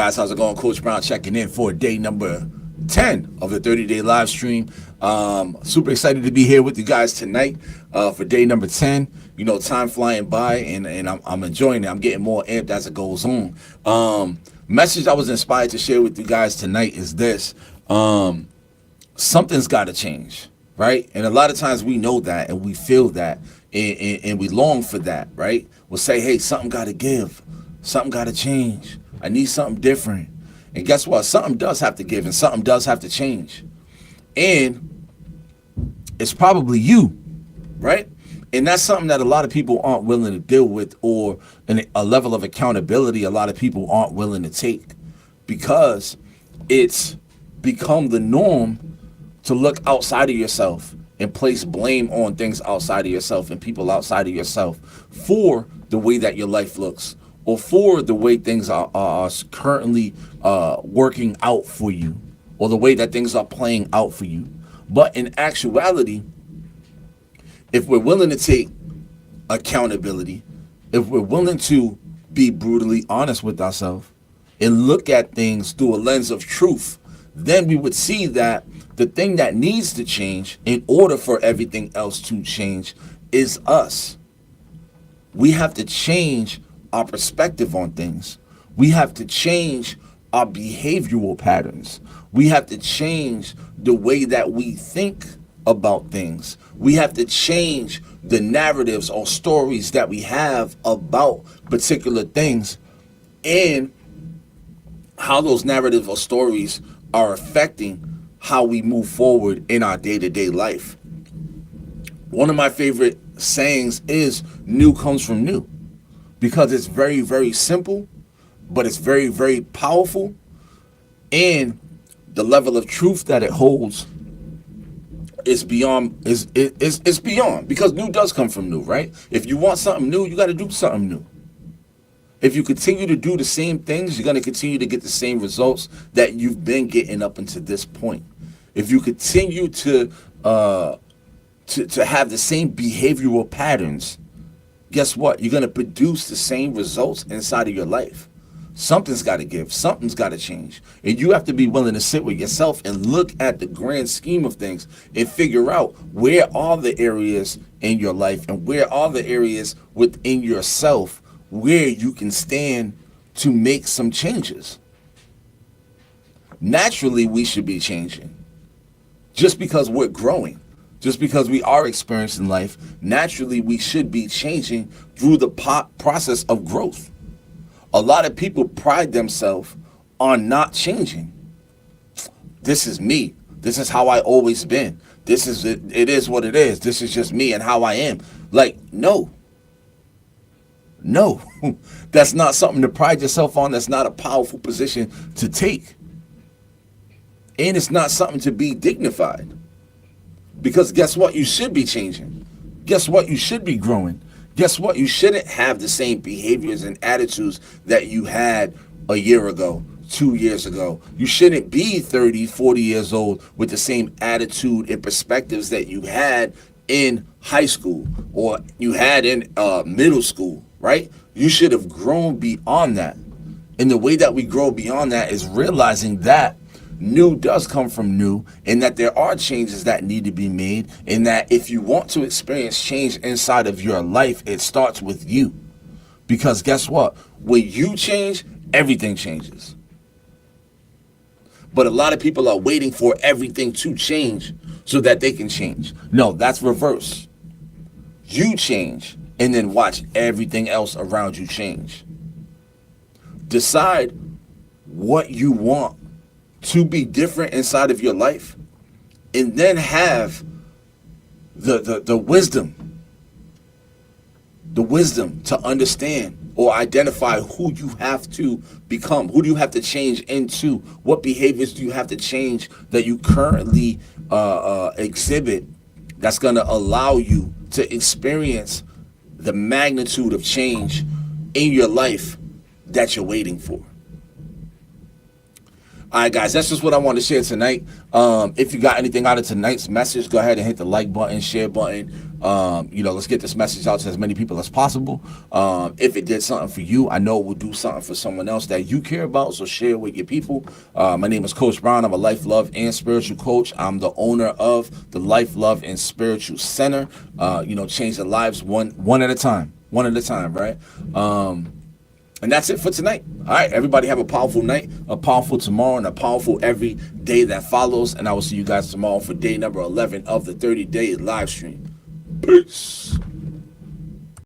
guys? How's it going? Coach Brown checking in for day number 10 of the 30-day live stream. Super excited to be here with you guys tonight for day number 10. You know, time flying by, and I'm enjoying it. I'm getting more amped as it goes on. Message I was inspired to share with you guys tonight is this. Something's got to change, right? And a lot of times we know that and we feel that and we long for that, right? We'll say, hey, something got to give. Something got to change. I need something different. And guess what? Something does have to give and something does have to change. And it's probably you, right? And that's something that a lot of people aren't willing to deal with, or a level of accountability a lot of people aren't willing to take, because it's become the norm to look outside of yourself and place blame on things outside of yourself and people outside of yourself for the way that your life looks, or for the way things are currently working out for you, or the way that things are playing out for you. But in actuality, if we're willing to take accountability, if we're willing to be brutally honest with ourselves and look at things through a lens of truth, then we would see that the thing that needs to change in order for everything else to change is us. We have to change our perspective on things. We have to change our behavioral patterns. We have to change the way that we think about things. We have to change the narratives or stories that we have about particular things, and how those narratives or stories are affecting how we move forward in our day-to-day life. One of my favorite sayings is new comes from new, because it's very, very simple, but it's very, very powerful, and the level of truth that it holds is beyond, is beyond, because new does come from new, right? If you want something new, you got to do something new. If you continue to do the same things, you're going to continue to get the same results that you've been getting up until this point. If you continue to have the same behavioral patterns, guess what? You're going to produce the same results inside of your life. Something's got to give. Something's got to change. And you have to be willing to sit with yourself and look at the grand scheme of things and figure out where are the areas in your life and where are the areas within yourself where you can stand to make some changes. Naturally, we should be changing. Just because we're growing, just because we are experiencing life, naturally we should be changing through the process of growth. A lot of people pride themselves on not changing. This is me. This is how I always been. This is it. It is what it is. This is just me and how I am. Like, no, that's not something to pride yourself on. That's not a powerful position to take. And it's not something to be dignified. Because guess what? You should be changing. Guess what? You should be growing. Guess what? You shouldn't have the same behaviors and attitudes that you had a year ago, 2 years ago. You shouldn't be 30, 40 years old with the same attitude and perspectives that you had in high school or you had in middle school, right? You should have grown beyond that. And the way that we grow beyond that is realizing that new does come from new, and that there are changes that need to be made, and that if you want to experience change inside of your life, it starts with you. Because guess what? When you change, everything changes. But a lot of people are waiting for everything to change so that they can change. No, that's reverse. You change and then watch everything else around you change. Decide what you want to be different inside of your life, and then have the wisdom to understand or identify who you have to become, who do you have to change into, what behaviors do you have to change that you currently exhibit that's going to allow you to experience the magnitude of change in your life that you're waiting for. All right, guys, that's just what I want to share tonight. If you got anything out of tonight's message, go ahead and hit the like button, share button. Let's get this message out to as many people as possible. If it did something for you, I know it will do something for someone else that you care about, so share with your people. My name is Coach Brown. I'm a life, love, and spiritual coach. I'm the owner of the Life, Love, and Spiritual Center. Change their lives one at a time. One at a time, right? And that's it for tonight. All right, everybody have a powerful night, a powerful tomorrow, and a powerful every day that follows. And I will see you guys tomorrow for day number 11 of the 30-day live stream. Peace.